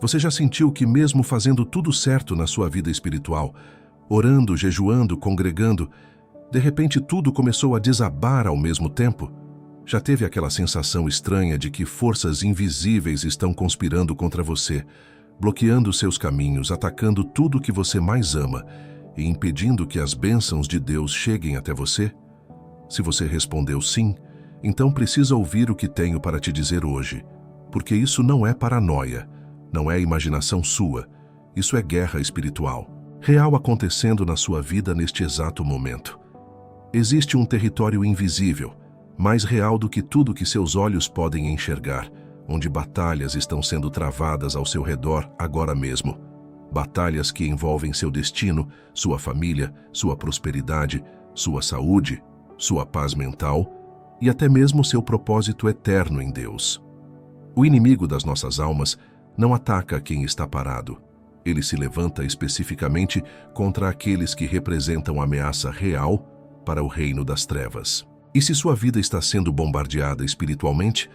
Você já sentiu que mesmo fazendo tudo certo na sua vida espiritual, orando, jejuando, congregando, de repente tudo começou a desabar ao mesmo tempo? Já teve aquela sensação estranha de que forças invisíveis estão conspirando contra você, bloqueando seus caminhos, atacando tudo que você mais ama e impedindo que as bênçãos de Deus cheguem até você? Se você respondeu sim, então precisa ouvir o que tenho para te dizer hoje, porque isso não é paranoia, não é imaginação sua, isso é guerra espiritual, real acontecendo na sua vida neste exato momento. Existe um território invisível, mais real do que tudo que seus olhos podem enxergar, onde batalhas estão sendo travadas ao seu redor agora mesmo. Batalhas que envolvem seu destino, sua família, sua prosperidade, sua saúde, sua paz mental e até mesmo seu propósito eterno em Deus. O inimigo das nossas almas não ataca quem está parado. Ele se levanta especificamente contra aqueles que representam ameaça real para o reino das trevas. E se sua vida está sendo bombardeada espiritualmente,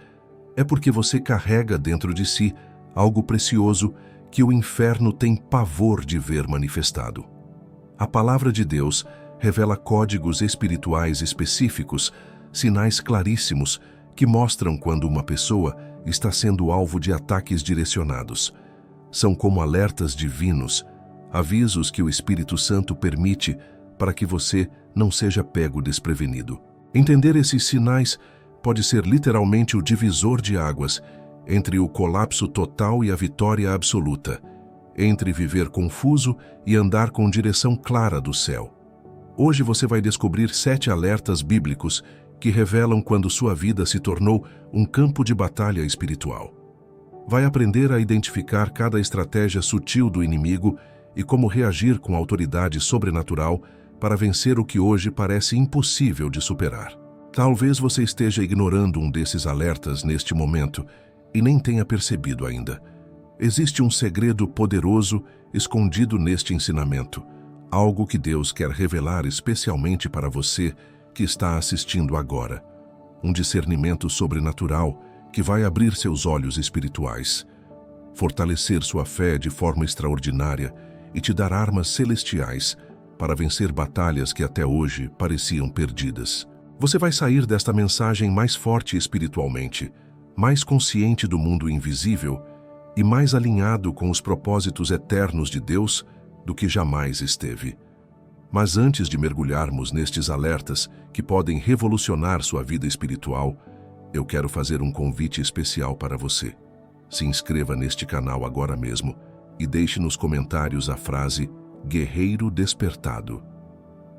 é porque você carrega dentro de si algo precioso que o inferno tem pavor de ver manifestado. A palavra de Deus revela códigos espirituais específicos, sinais claríssimos que mostram quando uma pessoa está sendo alvo de ataques direcionados. São como alertas divinos, avisos que o Espírito Santo permite para que você não seja pego desprevenido. Entender esses sinais pode ser literalmente o divisor de águas entre o colapso total e a vitória absoluta, entre viver confuso e andar com direção clara do céu. Hoje você vai descobrir 7 alertas bíblicos que revelam quando sua vida se tornou um campo de batalha espiritual. Vai aprender a identificar cada estratégia sutil do inimigo e como reagir com autoridade sobrenatural para vencer o que hoje parece impossível de superar. Talvez você esteja ignorando um desses alertas neste momento e nem tenha percebido ainda. Existe um segredo poderoso escondido neste ensinamento, algo que Deus quer revelar especialmente para você que está assistindo agora. Um discernimento sobrenatural que vai abrir seus olhos espirituais, fortalecer sua fé de forma extraordinária e te dar armas celestiais para vencer batalhas que até hoje pareciam perdidas. Você vai sair desta mensagem mais forte espiritualmente, mais consciente do mundo invisível e mais alinhado com os propósitos eternos de Deus do que jamais esteve. Mas antes de mergulharmos nestes alertas que podem revolucionar sua vida espiritual, eu quero fazer um convite especial para você. Se inscreva neste canal agora mesmo e deixe nos comentários a frase Guerreiro Despertado.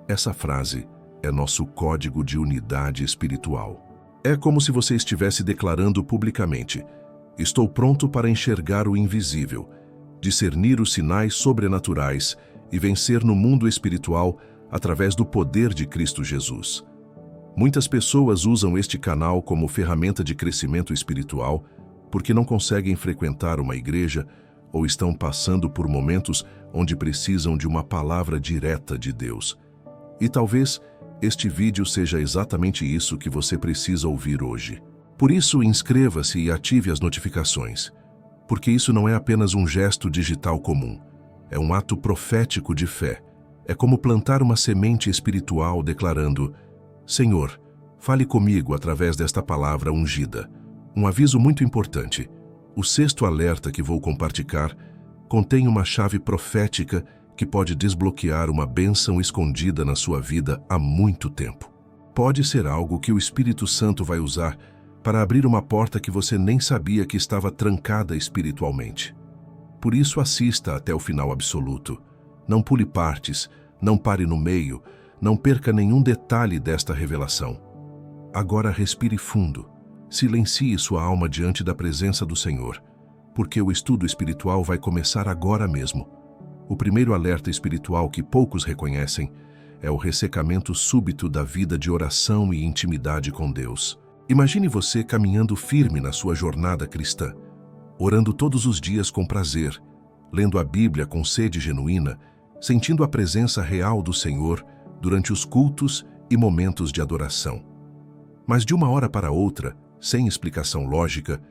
Essa frase é nosso código de unidade espiritual. É como se você estivesse declarando publicamente: estou pronto para enxergar o invisível, discernir os sinais sobrenaturais e vencer no mundo espiritual através do poder de Cristo Jesus. Muitas pessoas usam este canal como ferramenta de crescimento espiritual porque não conseguem frequentar uma igreja ou estão passando por momentos onde precisam de uma palavra direta de Deus. E talvez este vídeo seja exatamente isso que você precisa ouvir hoje. Por isso, inscreva-se e ative as notificações, porque isso não é apenas um gesto digital comum. É um ato profético de fé. É como plantar uma semente espiritual declarando: Senhor, fale comigo através desta palavra ungida. Um aviso muito importante. O 6º alerta que vou compartilhar contém uma chave profética que pode desbloquear uma bênção escondida na sua vida há muito tempo. Pode ser algo que o Espírito Santo vai usar para abrir uma porta que você nem sabia que estava trancada espiritualmente. Por isso, assista até o final absoluto. Não pule partes, não pare no meio, não perca nenhum detalhe desta revelação. Agora respire fundo, silencie sua alma diante da presença do Senhor, porque o estudo espiritual vai começar agora mesmo. O primeiro alerta espiritual que poucos reconhecem é o ressecamento súbito da vida de oração e intimidade com Deus. Imagine você caminhando firme na sua jornada cristã, orando todos os dias com prazer, lendo a Bíblia com sede genuína, sentindo a presença real do Senhor durante os cultos e momentos de adoração. Mas de uma hora para outra, sem explicação lógica,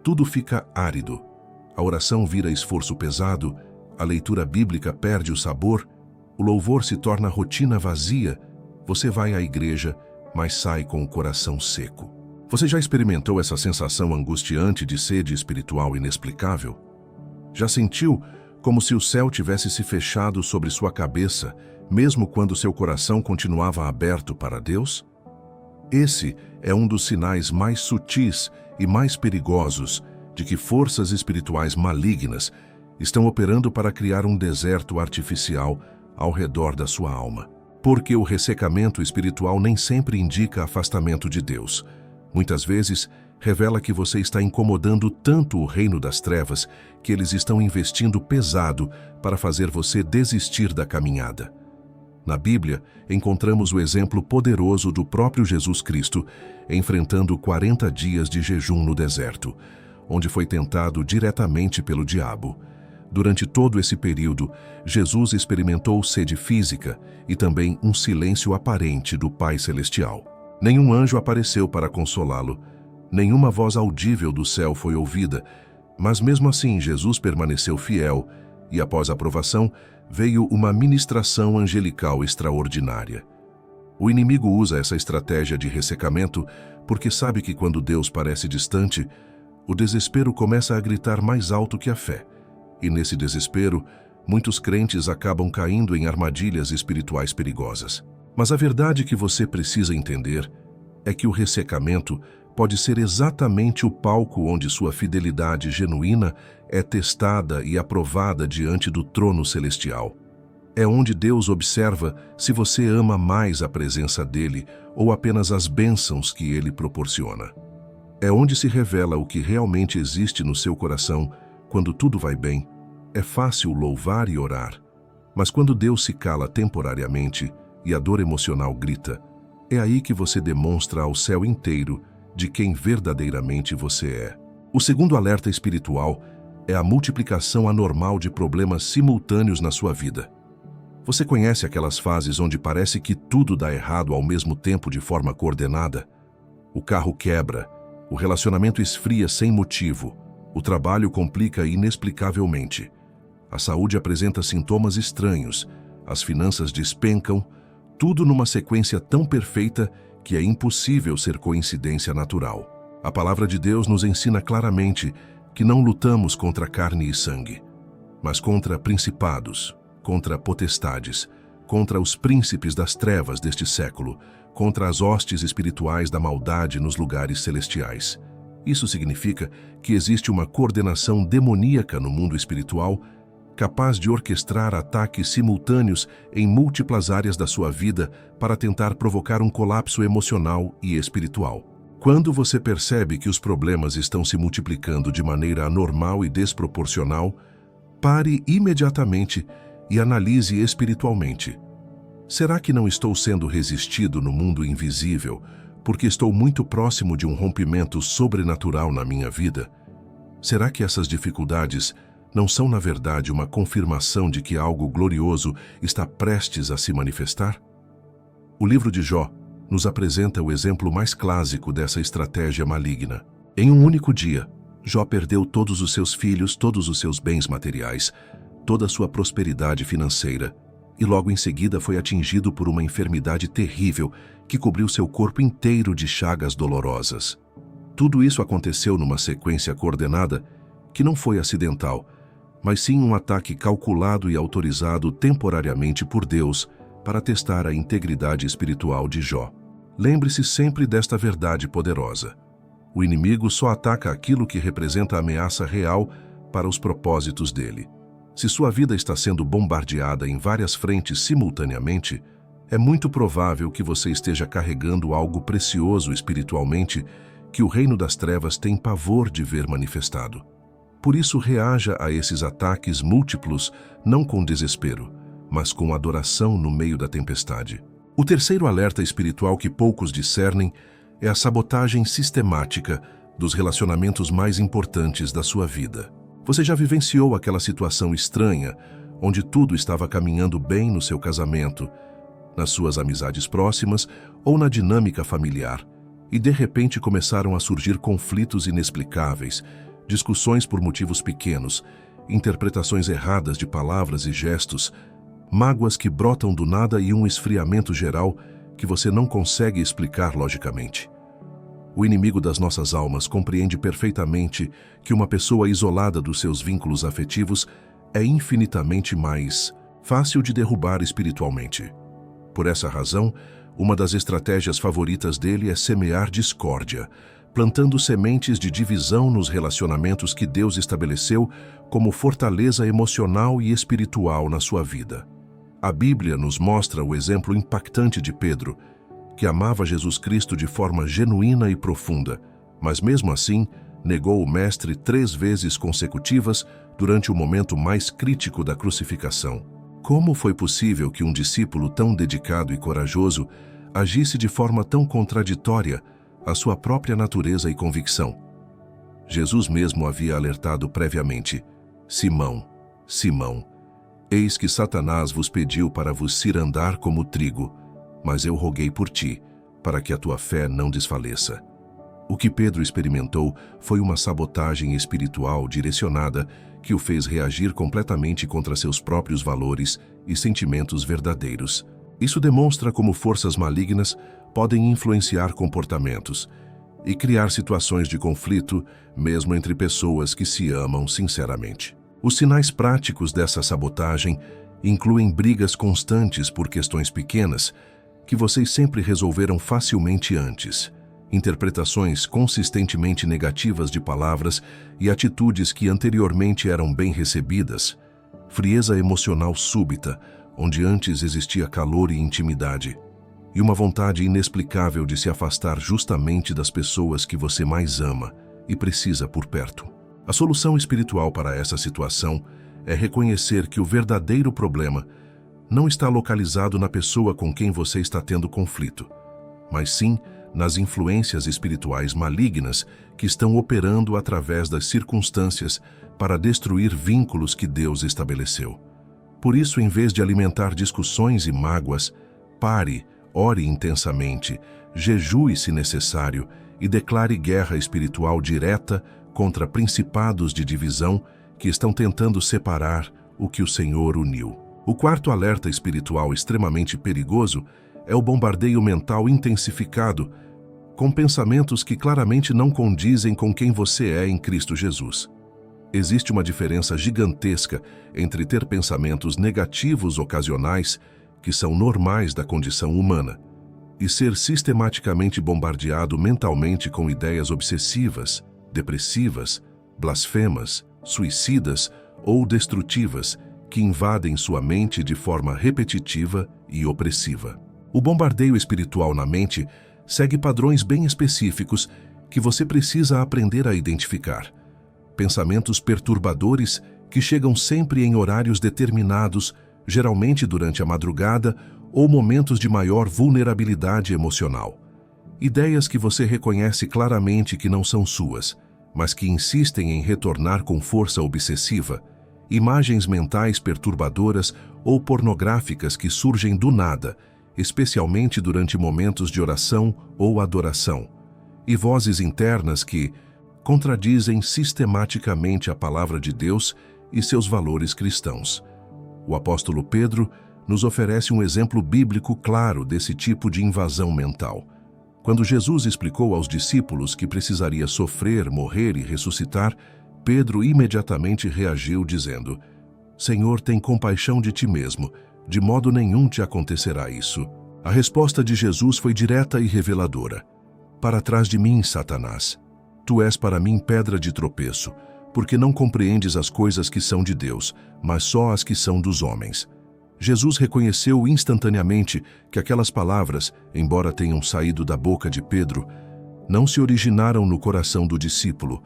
tudo fica árido. A oração vira esforço pesado, a leitura bíblica perde o sabor, o louvor se torna rotina vazia, você vai à igreja, mas sai com o coração seco. Você já experimentou essa sensação angustiante de sede espiritual inexplicável? Já sentiu como se o céu tivesse se fechado sobre sua cabeça, mesmo quando seu coração continuava aberto para Deus? Esse é um dos sinais mais sutis e mais perigosos de que forças espirituais malignas estão operando para criar um deserto artificial ao redor da sua alma. Porque o ressecamento espiritual nem sempre indica afastamento de Deus. Muitas vezes, revela que você está incomodando tanto o reino das trevas que eles estão investindo pesado para fazer você desistir da caminhada. Na Bíblia, encontramos o exemplo poderoso do próprio Jesus Cristo enfrentando 40 dias de jejum no deserto, onde foi tentado diretamente pelo diabo. Durante todo esse período, Jesus experimentou sede física e também um silêncio aparente do Pai Celestial. Nenhum anjo apareceu para consolá-lo, nenhuma voz audível do céu foi ouvida, mas mesmo assim Jesus permaneceu fiel e, após a provação, veio uma ministração angelical extraordinária. O inimigo usa essa estratégia de ressecamento porque sabe que quando Deus parece distante, o desespero começa a gritar mais alto que a fé. E nesse desespero, muitos crentes acabam caindo em armadilhas espirituais perigosas. Mas a verdade que você precisa entender é que o ressecamento pode ser exatamente o palco onde sua fidelidade genuína é testada e aprovada diante do trono celestial. É onde Deus observa se você ama mais a presença dele ou apenas as bênçãos que ele proporciona. É onde se revela o que realmente existe no seu coração. Quando tudo vai bem, é fácil louvar e orar. Mas quando Deus se cala temporariamente e a dor emocional grita, é aí que você demonstra ao céu inteiro de quem verdadeiramente você é. O segundo alerta espiritual é a multiplicação anormal de problemas simultâneos na sua vida. Você conhece aquelas fases onde parece que tudo dá errado ao mesmo tempo de forma coordenada? O carro quebra, o relacionamento esfria sem motivo, o trabalho complica inexplicavelmente, a saúde apresenta sintomas estranhos, as finanças despencam, tudo numa sequência tão perfeita que é impossível ser coincidência natural. A palavra de Deus nos ensina claramente que não lutamos contra carne e sangue, mas contra principados, contra potestades, contra os príncipes das trevas deste século, contra as hostes espirituais da maldade nos lugares celestiais. Isso significa que existe uma coordenação demoníaca no mundo espiritual capaz de orquestrar ataques simultâneos em múltiplas áreas da sua vida para tentar provocar um colapso emocional e espiritual. Quando você percebe que os problemas estão se multiplicando de maneira anormal e desproporcional, pare imediatamente e analise espiritualmente. Será que não estou sendo resistido no mundo invisível porque estou muito próximo de um rompimento sobrenatural na minha vida? Será que essas dificuldades não são, na verdade, uma confirmação de que algo glorioso está prestes a se manifestar? O livro de Jó nos apresenta o exemplo mais clássico dessa estratégia maligna. Em um único dia, Jó perdeu todos os seus filhos, todos os seus bens materiais, toda a sua prosperidade financeira, e logo em seguida foi atingido por uma enfermidade terrível que cobriu seu corpo inteiro de chagas dolorosas. Tudo isso aconteceu numa sequência coordenada que não foi acidental, mas sim um ataque calculado e autorizado temporariamente por Deus para testar a integridade espiritual de Jó. Lembre-se sempre desta verdade poderosa. O inimigo só ataca aquilo que representa ameaça real para os propósitos dele. Se sua vida está sendo bombardeada em várias frentes simultaneamente, é muito provável que você esteja carregando algo precioso espiritualmente que o reino das trevas tem pavor de ver manifestado. Por isso, reaja a esses ataques múltiplos não com desespero, mas com adoração no meio da tempestade. O terceiro alerta espiritual que poucos discernem é a sabotagem sistemática dos relacionamentos mais importantes da sua vida. Você já vivenciou aquela situação estranha, onde tudo estava caminhando bem no seu casamento, nas suas amizades próximas ou na dinâmica familiar, e de repente começaram a surgir conflitos inexplicáveis, discussões por motivos pequenos, interpretações erradas de palavras e gestos, mágoas que brotam do nada e um esfriamento geral que você não consegue explicar logicamente. O inimigo das nossas almas compreende perfeitamente que uma pessoa isolada dos seus vínculos afetivos é infinitamente mais fácil de derrubar espiritualmente. Por essa razão, uma das estratégias favoritas dele é semear discórdia, plantando sementes de divisão nos relacionamentos que Deus estabeleceu como fortaleza emocional e espiritual na sua vida. A Bíblia nos mostra o exemplo impactante de Pedro, que amava Jesus Cristo de forma genuína e profunda, mas mesmo assim negou o Mestre 3 vezes consecutivas durante o momento mais crítico da crucificação. Como foi possível que um discípulo tão dedicado e corajoso agisse de forma tão contraditória à sua própria natureza e convicção? Jesus mesmo havia alertado previamente: Simão, Simão, eis que Satanás vos pediu para vos cirandar como trigo, mas eu roguei por ti, para que a tua fé não desfaleça. O que Pedro experimentou foi uma sabotagem espiritual direcionada que o fez reagir completamente contra seus próprios valores e sentimentos verdadeiros. Isso demonstra como forças malignas podem influenciar comportamentos e criar situações de conflito, mesmo entre pessoas que se amam sinceramente. Os sinais práticos dessa sabotagem incluem brigas constantes por questões pequenas, que vocês sempre resolveram facilmente antes, interpretações consistentemente negativas de palavras e atitudes que anteriormente eram bem recebidas, frieza emocional súbita, onde antes existia calor e intimidade, e uma vontade inexplicável de se afastar justamente das pessoas que você mais ama e precisa por perto. A solução espiritual para essa situação é reconhecer que o verdadeiro problema não está localizado na pessoa com quem você está tendo conflito, mas sim nas influências espirituais malignas que estão operando através das circunstâncias para destruir vínculos que Deus estabeleceu. Por isso, em vez de alimentar discussões e mágoas, pare, ore intensamente, jejue se necessário e declare guerra espiritual direta contra principados de divisão que estão tentando separar o que o Senhor uniu. O quarto alerta espiritual extremamente perigoso é o bombardeio mental intensificado com pensamentos que claramente não condizem com quem você é em Cristo Jesus. Existe uma diferença gigantesca entre ter pensamentos negativos ocasionais, que são normais da condição humana, e ser sistematicamente bombardeado mentalmente com ideias obsessivas, depressivas, blasfemas, suicidas ou destrutivas, que invadem sua mente de forma repetitiva e opressiva. O bombardeio espiritual na mente segue padrões bem específicos que você precisa aprender a identificar. Pensamentos perturbadores que chegam sempre em horários determinados, geralmente durante a madrugada ou momentos de maior vulnerabilidade emocional. Ideias que você reconhece claramente que não são suas, mas que insistem em retornar com força obsessiva. Imagens mentais perturbadoras ou pornográficas que surgem do nada, especialmente durante momentos de oração ou adoração, e vozes internas que contradizem sistematicamente a palavra de Deus e seus valores cristãos. O apóstolo Pedro nos oferece um exemplo bíblico claro desse tipo de invasão mental. Quando Jesus explicou aos discípulos que precisaria sofrer, morrer e ressuscitar, Pedro imediatamente reagiu dizendo: Senhor, tem compaixão de ti mesmo, de modo nenhum te acontecerá isso. A resposta de Jesus foi direta e reveladora: Para trás de mim, Satanás. Tu és para mim pedra de tropeço, porque não compreendes as coisas que são de Deus, mas só as que são dos homens. Jesus reconheceu instantaneamente que aquelas palavras, embora tenham saído da boca de Pedro, não se originaram no coração do discípulo,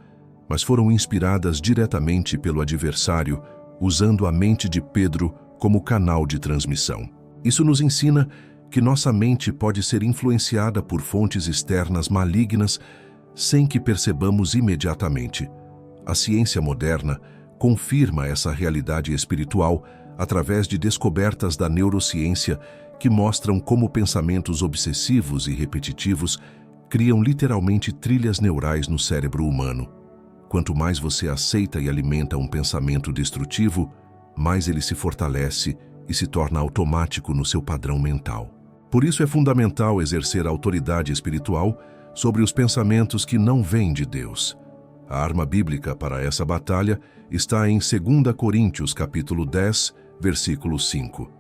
mas foram inspiradas diretamente pelo adversário, usando a mente de Pedro como canal de transmissão. Isso nos ensina que nossa mente pode ser influenciada por fontes externas malignas sem que percebamos imediatamente. A ciência moderna confirma essa realidade espiritual através de descobertas da neurociência que mostram como pensamentos obsessivos e repetitivos criam literalmente trilhas neurais no cérebro humano. Quanto mais você aceita e alimenta um pensamento destrutivo, mais ele se fortalece e se torna automático no seu padrão mental. Por isso é fundamental exercer a autoridade espiritual sobre os pensamentos que não vêm de Deus. A arma bíblica para essa batalha está em 2 Coríntios, capítulo 10, versículo 5.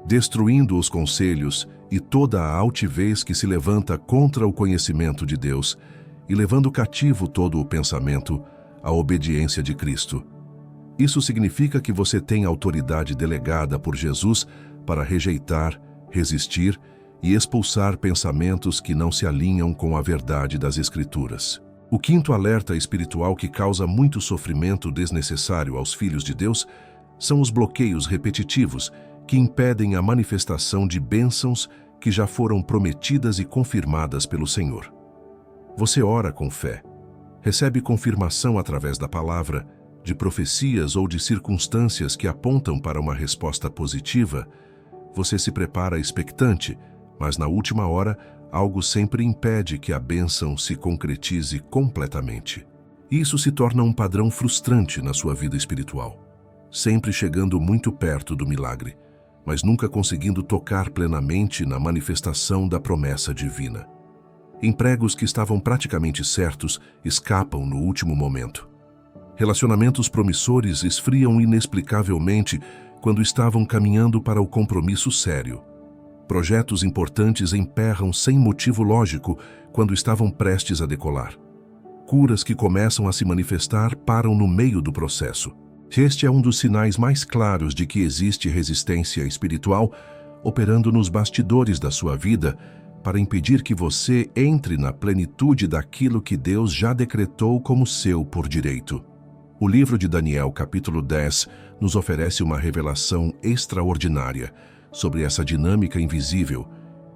Destruindo os conselhos e toda a altivez que se levanta contra o conhecimento de Deus, e levando cativo todo o pensamento à obediência de Cristo. Isso significa que você tem autoridade delegada por Jesus para rejeitar, resistir e expulsar pensamentos que não se alinham com a verdade das Escrituras. O quinto alerta espiritual que causa muito sofrimento desnecessário aos filhos de Deus são os bloqueios repetitivos que impedem a manifestação de bênçãos que já foram prometidas e confirmadas pelo Senhor. Você ora com fé, recebe confirmação através da palavra, de profecias ou de circunstâncias que apontam para uma resposta positiva. Você se prepara expectante, mas na última hora, algo sempre impede que a bênção se concretize completamente. Isso se torna um padrão frustrante na sua vida espiritual, sempre chegando muito perto do milagre, mas nunca conseguindo tocar plenamente na manifestação da promessa divina. Empregos que estavam praticamente certos escapam no último momento. Relacionamentos promissores esfriam inexplicavelmente quando estavam caminhando para o compromisso sério. Projetos importantes emperram sem motivo lógico quando estavam prestes a decolar. Curas que começam a se manifestar param no meio do processo. Este é um dos sinais mais claros de que existe resistência espiritual operando nos bastidores da sua vida para impedir que você entre na plenitude daquilo que Deus já decretou como seu por direito. O livro de Daniel, capítulo 10, nos oferece uma revelação extraordinária sobre essa dinâmica invisível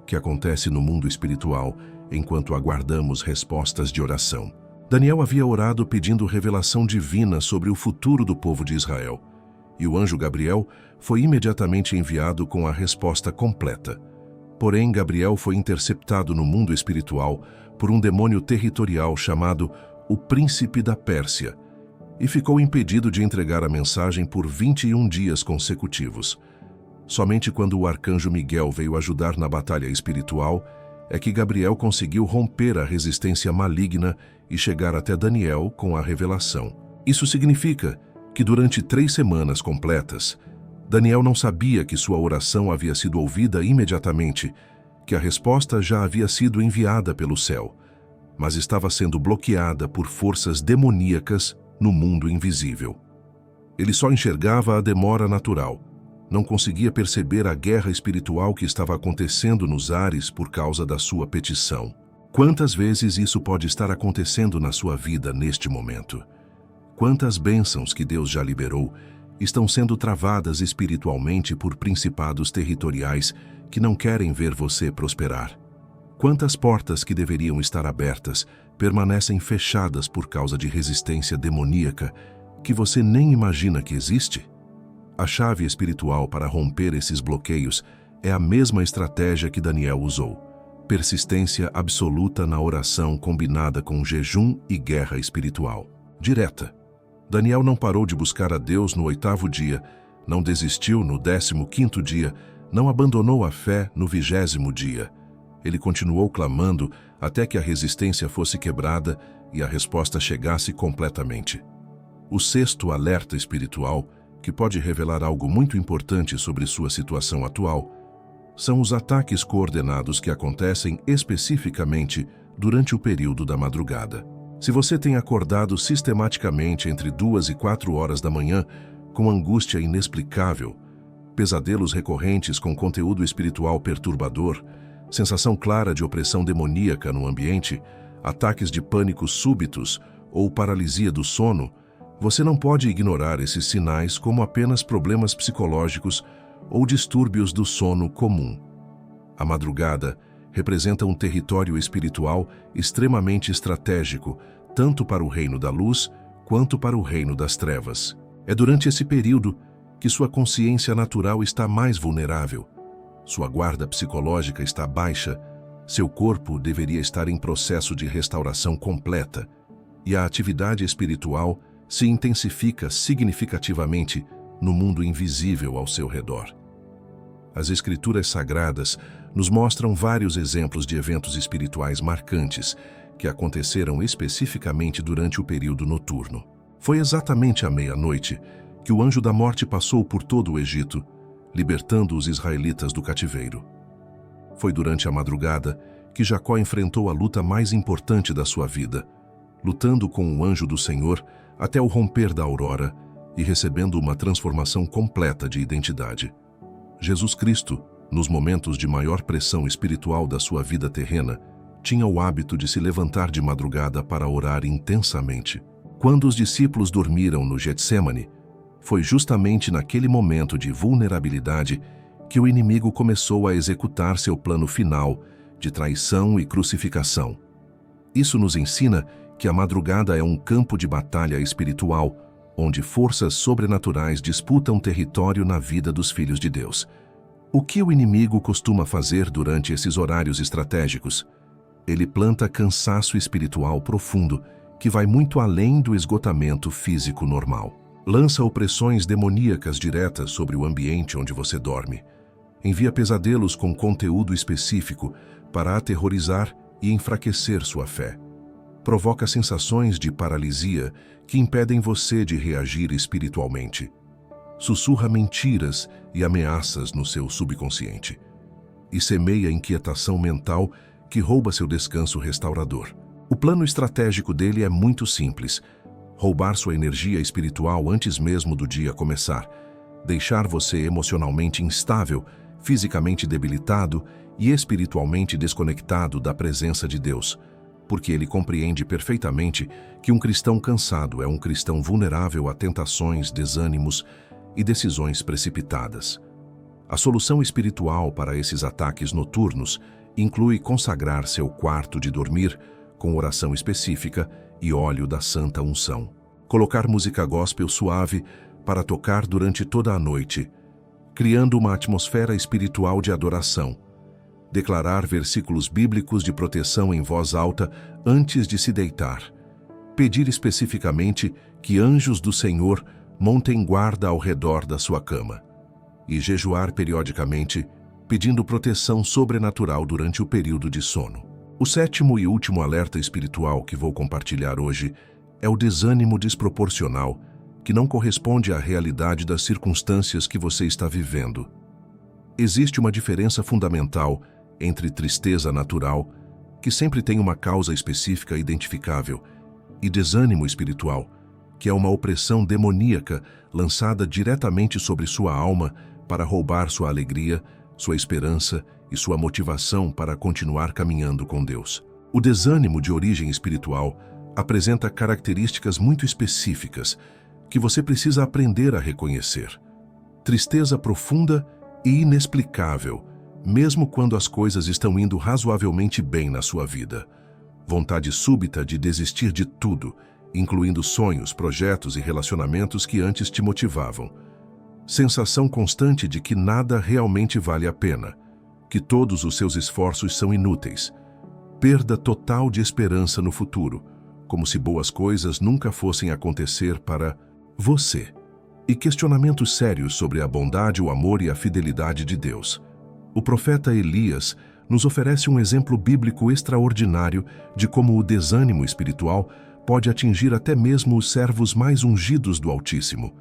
que acontece no mundo espiritual enquanto aguardamos respostas de oração. Daniel havia orado pedindo revelação divina sobre o futuro do povo de Israel, e o anjo Gabriel foi imediatamente enviado com a resposta completa. Porém, Gabriel foi interceptado no mundo espiritual por um demônio territorial chamado o Príncipe da Pérsia e ficou impedido de entregar a mensagem por 21 dias consecutivos. Somente quando o arcanjo Miguel veio ajudar na batalha espiritual é que Gabriel conseguiu romper a resistência maligna e chegar até Daniel com a revelação. Isso significa que durante 3 semanas completas, Daniel não sabia que sua oração havia sido ouvida imediatamente, que a resposta já havia sido enviada pelo céu, mas estava sendo bloqueada por forças demoníacas no mundo invisível. Ele só enxergava a demora natural, não conseguia perceber a guerra espiritual que estava acontecendo nos ares por causa da sua petição. Quantas vezes isso pode estar acontecendo na sua vida neste momento? Quantas bênçãos que Deus já liberou estão sendo travadas espiritualmente por principados territoriais que não querem ver você prosperar? Quantas portas que deveriam estar abertas permanecem fechadas por causa de resistência demoníaca que você nem imagina que existe? A chave espiritual para romper esses bloqueios é a mesma estratégia que Daniel usou: persistência absoluta na oração combinada com jejum e guerra espiritual. Direta. Daniel não parou de buscar a Deus no 8º dia, não desistiu no 15º dia, não abandonou a fé no 20º dia. Ele continuou clamando até que a resistência fosse quebrada e a resposta chegasse completamente. O 6º alerta espiritual, que pode revelar algo muito importante sobre sua situação atual, são os ataques coordenados que acontecem especificamente durante o período da madrugada. Se você tem acordado sistematicamente entre 2 e 4 horas da manhã com angústia inexplicável, pesadelos recorrentes com conteúdo espiritual perturbador, sensação clara de opressão demoníaca no ambiente, ataques de pânico súbitos ou paralisia do sono, você não pode ignorar esses sinais como apenas problemas psicológicos ou distúrbios do sono comum. A madrugada representa um território espiritual extremamente estratégico, tanto para o reino da luz quanto para o reino das trevas. É durante esse período que sua consciência natural está mais vulnerável, sua guarda psicológica está baixa, seu corpo deveria estar em processo de restauração completa, e a atividade espiritual se intensifica significativamente no mundo invisível ao seu redor. As Escrituras Sagradas nos mostram vários exemplos de eventos espirituais marcantes que aconteceram especificamente durante o período noturno. Foi exatamente à meia-noite que o anjo da morte passou por todo o Egito, libertando os israelitas do cativeiro. Foi durante a madrugada que Jacó enfrentou a luta mais importante da sua vida, lutando com o anjo do Senhor até o romper da aurora e recebendo uma transformação completa de identidade. Jesus Cristo, nos momentos de maior pressão espiritual da sua vida terrena, tinha o hábito de se levantar de madrugada para orar intensamente. Quando os discípulos dormiram no Getsêmani, foi justamente naquele momento de vulnerabilidade que o inimigo começou a executar seu plano final de traição e crucificação. Isso nos ensina que a madrugada é um campo de batalha espiritual, onde forças sobrenaturais disputam território na vida dos filhos de Deus. O que o inimigo costuma fazer durante esses horários estratégicos? Ele planta cansaço espiritual profundo, que vai muito além do esgotamento físico normal. Lança opressões demoníacas diretas sobre o ambiente onde você dorme. Envia pesadelos com conteúdo específico para aterrorizar e enfraquecer sua fé. Provoca sensações de paralisia que impedem você de reagir espiritualmente. Sussurra mentiras e ameaças no seu subconsciente. E semeia inquietação mental que rouba seu descanso restaurador. O plano estratégico dele é muito simples: roubar sua energia espiritual antes mesmo do dia começar, deixar você emocionalmente instável, fisicamente debilitado e espiritualmente desconectado da presença de Deus, porque ele compreende perfeitamente que um cristão cansado é um cristão vulnerável a tentações, desânimos e decisões precipitadas. A solução espiritual para esses ataques noturnos inclui consagrar seu quarto de dormir com oração específica e óleo da santa unção. Colocar música gospel suave para tocar durante toda a noite, criando uma atmosfera espiritual de adoração. Declarar versículos bíblicos de proteção em voz alta antes de se deitar. Pedir especificamente que anjos do Senhor montem guarda ao redor da sua cama. E jejuar periodicamente, pedindo proteção sobrenatural durante o período de sono. O sétimo e último alerta espiritual que vou compartilhar hoje é o desânimo desproporcional, que não corresponde à realidade das circunstâncias que você está vivendo. Existe uma diferença fundamental entre tristeza natural, que sempre tem uma causa específica identificável, e desânimo espiritual, que é uma opressão demoníaca lançada diretamente sobre sua alma para roubar sua alegria, sua esperança e sua motivação para continuar caminhando com Deus. O desânimo de origem espiritual apresenta características muito específicas que você precisa aprender a reconhecer. Tristeza profunda e inexplicável, mesmo quando as coisas estão indo razoavelmente bem na sua vida. Vontade súbita de desistir de tudo, incluindo sonhos, projetos e relacionamentos que antes te motivavam. Sensação constante de que nada realmente vale a pena, que todos os seus esforços são inúteis. Perda total de esperança no futuro, como se boas coisas nunca fossem acontecer para você. E questionamentos sérios sobre a bondade, o amor e a fidelidade de Deus. O profeta Elias nos oferece um exemplo bíblico extraordinário de como o desânimo espiritual pode atingir até mesmo os servos mais ungidos do Altíssimo.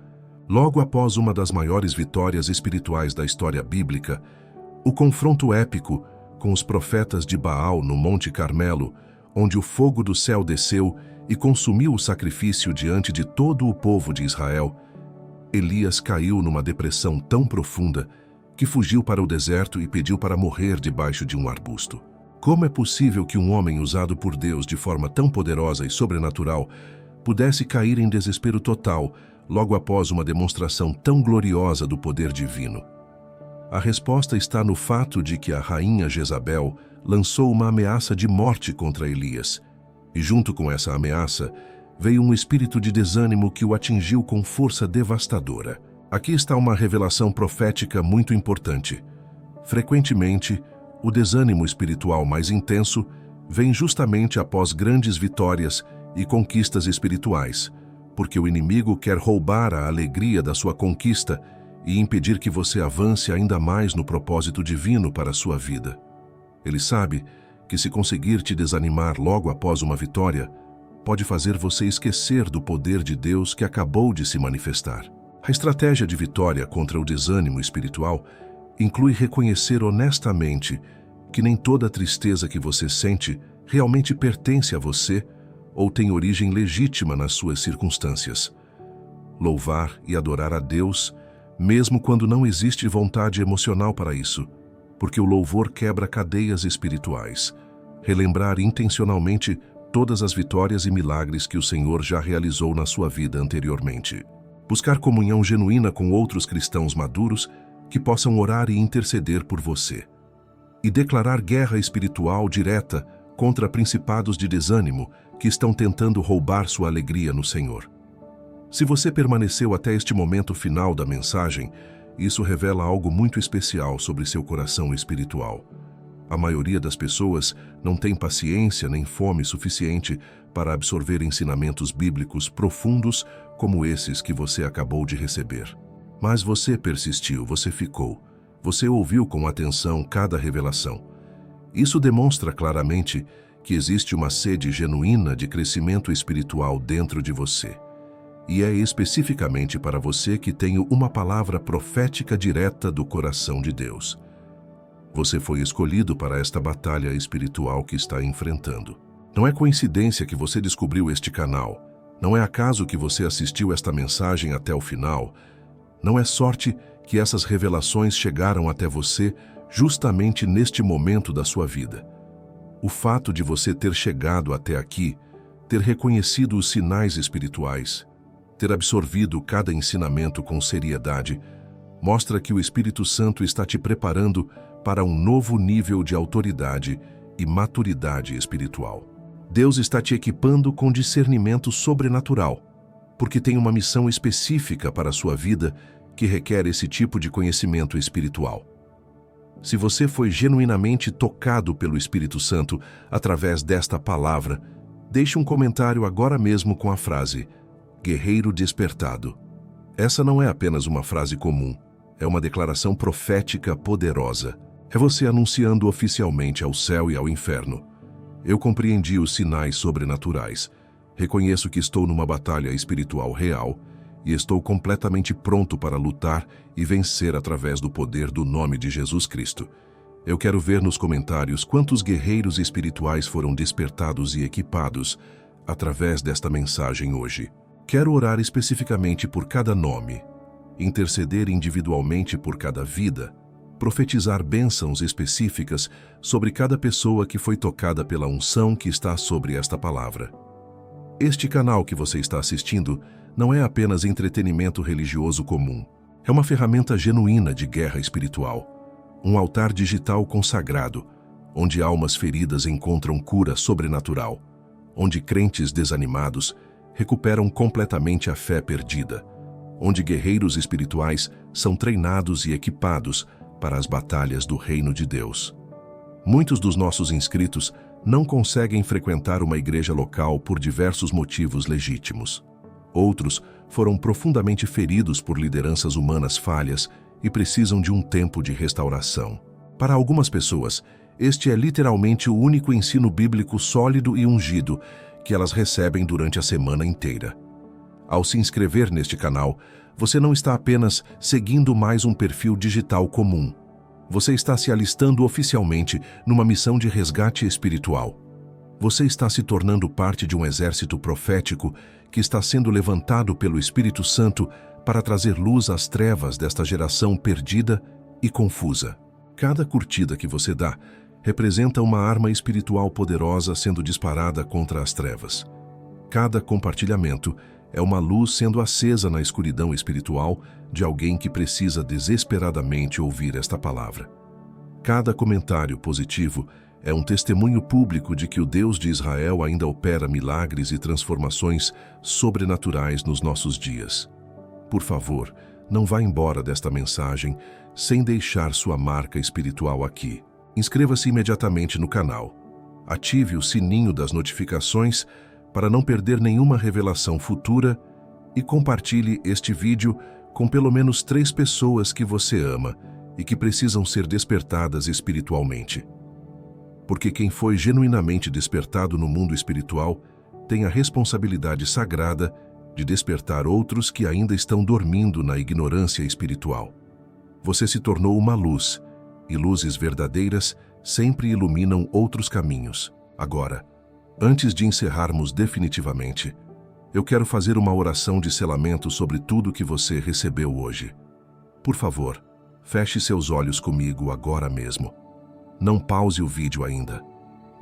Logo após uma das maiores vitórias espirituais da história bíblica, o confronto épico com os profetas de Baal no Monte Carmelo, onde o fogo do céu desceu e consumiu o sacrifício diante de todo o povo de Israel, Elias caiu numa depressão tão profunda que fugiu para o deserto e pediu para morrer debaixo de um arbusto. Como é possível que um homem usado por Deus de forma tão poderosa e sobrenatural pudesse cair em desespero total logo após uma demonstração tão gloriosa do poder divino? A resposta está no fato de que a rainha Jezabel lançou uma ameaça de morte contra Elias, e junto com essa ameaça veio um espírito de desânimo que o atingiu com força devastadora. Aqui está uma revelação profética muito importante. Frequentemente, o desânimo espiritual mais intenso vem justamente após grandes vitórias e conquistas espirituais, porque o inimigo quer roubar a alegria da sua conquista e impedir que você avance ainda mais no propósito divino para a sua vida. Ele sabe que se conseguir te desanimar logo após uma vitória, pode fazer você esquecer do poder de Deus que acabou de se manifestar. A estratégia de vitória contra o desânimo espiritual inclui reconhecer honestamente que nem toda tristeza que você sente realmente pertence a você ou tem origem legítima nas suas circunstâncias. Louvar e adorar a Deus, mesmo quando não existe vontade emocional para isso, porque o louvor quebra cadeias espirituais. Relembrar intencionalmente todas as vitórias e milagres que o Senhor já realizou na sua vida anteriormente. Buscar comunhão genuína com outros cristãos maduros que possam orar e interceder por você. E declarar guerra espiritual direta contra principados de desânimo que estão tentando roubar sua alegria no Senhor. Se você permaneceu até este momento final da mensagem, isso revela algo muito especial sobre seu coração espiritual. A maioria das pessoas não tem paciência nem fome suficiente para absorver ensinamentos bíblicos profundos como esses que você acabou de receber. Mas você persistiu, você ficou. Você ouviu com atenção cada revelação. Isso demonstra claramente que existe uma sede genuína de crescimento espiritual dentro de você. E é especificamente para você que tenho uma palavra profética direta do coração de Deus. Você foi escolhido para esta batalha espiritual que está enfrentando. Não é coincidência que você descobriu este canal. Não é acaso que você assistiu esta mensagem até o final. Não é sorte que essas revelações chegaram até você justamente neste momento da sua vida. O fato de você ter chegado até aqui, ter reconhecido os sinais espirituais, ter absorvido cada ensinamento com seriedade, mostra que o Espírito Santo está te preparando para um novo nível de autoridade e maturidade espiritual. Deus está te equipando com discernimento sobrenatural, porque tem uma missão específica para a sua vida que requer esse tipo de conhecimento espiritual. Se você foi genuinamente tocado pelo Espírito Santo através desta palavra, deixe um comentário agora mesmo com a frase "Guerreiro despertado". Essa não é apenas uma frase comum, é uma declaração profética poderosa. É você anunciando oficialmente ao céu e ao inferno: eu compreendi os sinais sobrenaturais, reconheço que estou numa batalha espiritual real e estou completamente pronto para lutar e vencer através do poder do nome de Jesus Cristo. Eu quero ver nos comentários quantos guerreiros espirituais foram despertados e equipados através desta mensagem hoje. Quero orar especificamente por cada nome, interceder individualmente por cada vida, profetizar bênçãos específicas sobre cada pessoa que foi tocada pela unção que está sobre esta palavra. Este canal que você está assistindo não é apenas entretenimento religioso comum. É uma ferramenta genuína de guerra espiritual, um altar digital consagrado, onde almas feridas encontram cura sobrenatural, onde crentes desanimados recuperam completamente a fé perdida, onde guerreiros espirituais são treinados e equipados para as batalhas do reino de Deus. Muitos dos nossos inscritos não conseguem frequentar uma igreja local por diversos motivos legítimos. Outros foram profundamente feridos por lideranças humanas falhas e precisam de um tempo de restauração. Para algumas pessoas, este é literalmente o único ensino bíblico sólido e ungido que elas recebem durante a semana inteira. Ao se inscrever neste canal, você não está apenas seguindo mais um perfil digital comum. Você está se alistando oficialmente numa missão de resgate espiritual. Você está se tornando parte de um exército profético que está sendo levantado pelo Espírito Santo para trazer luz às trevas desta geração perdida e confusa. Cada curtida que você dá representa uma arma espiritual poderosa sendo disparada contra as trevas. Cada compartilhamento é uma luz sendo acesa na escuridão espiritual de alguém que precisa desesperadamente ouvir esta palavra. Cada comentário positivo é um testemunho público de que o Deus de Israel ainda opera milagres e transformações sobrenaturais nos nossos dias. Por favor, não vá embora desta mensagem sem deixar sua marca espiritual aqui. Inscreva-se imediatamente no canal. Ative o sininho das notificações para não perder nenhuma revelação futura e compartilhe este vídeo com pelo menos 3 pessoas que você ama e que precisam ser despertadas espiritualmente. Porque quem foi genuinamente despertado no mundo espiritual tem a responsabilidade sagrada de despertar outros que ainda estão dormindo na ignorância espiritual. Você se tornou uma luz, e luzes verdadeiras sempre iluminam outros caminhos. Agora, antes de encerrarmos definitivamente, eu quero fazer uma oração de selamento sobre tudo que você recebeu hoje. Por favor, feche seus olhos comigo agora mesmo. Não pause o vídeo ainda.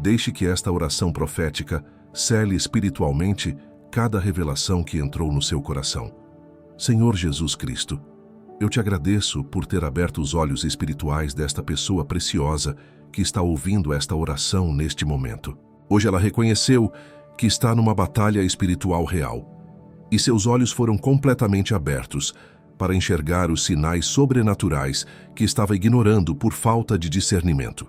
Deixe que esta oração profética cele espiritualmente cada revelação que entrou no seu coração. Senhor Jesus Cristo, eu te agradeço por ter aberto os olhos espirituais desta pessoa preciosa que está ouvindo esta oração neste momento. Hoje ela reconheceu que está numa batalha espiritual real, e seus olhos foram completamente abertos para enxergar os sinais sobrenaturais que estava ignorando por falta de discernimento.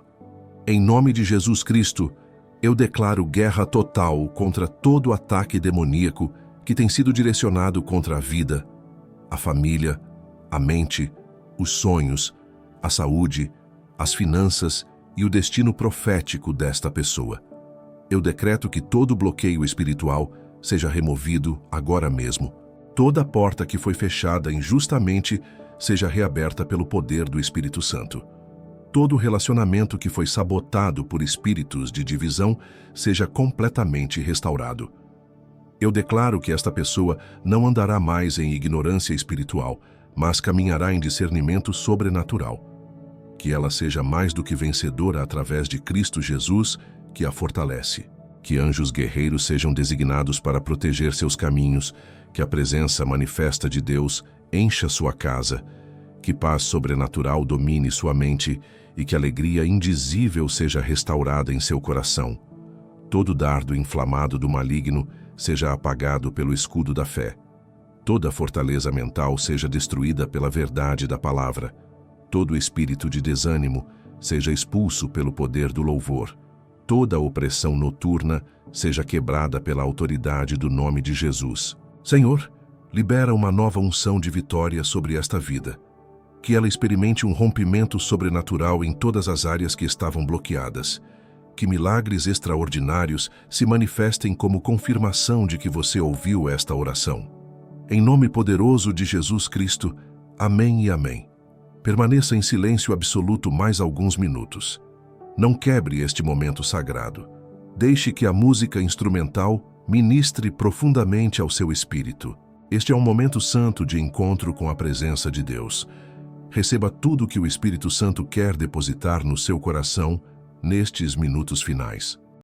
Em nome de Jesus Cristo, eu declaro guerra total contra todo ataque demoníaco que tem sido direcionado contra a vida, a família, a mente, os sonhos, a saúde, as finanças e o destino profético desta pessoa. Eu decreto que todo bloqueio espiritual seja removido agora mesmo. Toda porta que foi fechada injustamente seja reaberta pelo poder do Espírito Santo. Todo relacionamento que foi sabotado por espíritos de divisão seja completamente restaurado. Eu declaro que esta pessoa não andará mais em ignorância espiritual, mas caminhará em discernimento sobrenatural. Que ela seja mais do que vencedora através de Cristo Jesus, que a fortalece. Que anjos guerreiros sejam designados para proteger seus caminhos, que a presença manifesta de Deus encha sua casa, que paz sobrenatural domine sua mente e que alegria indizível seja restaurada em seu coração. Todo dardo inflamado do maligno seja apagado pelo escudo da fé. Toda fortaleza mental seja destruída pela verdade da palavra. Todo espírito de desânimo seja expulso pelo poder do louvor. Toda opressão noturna seja quebrada pela autoridade do nome de Jesus. Senhor, libera uma nova unção de vitória sobre esta vida. Que ela experimente um rompimento sobrenatural em todas as áreas que estavam bloqueadas. Que milagres extraordinários se manifestem como confirmação de que você ouviu esta oração. Em nome poderoso de Jesus Cristo, amém e amém. Permaneça em silêncio absoluto mais alguns minutos. Não quebre este momento sagrado. Deixe que a música instrumental ministre profundamente ao seu espírito. Este é um momento santo de encontro com a presença de Deus. Receba tudo que o Espírito Santo quer depositar no seu coração nestes minutos finais.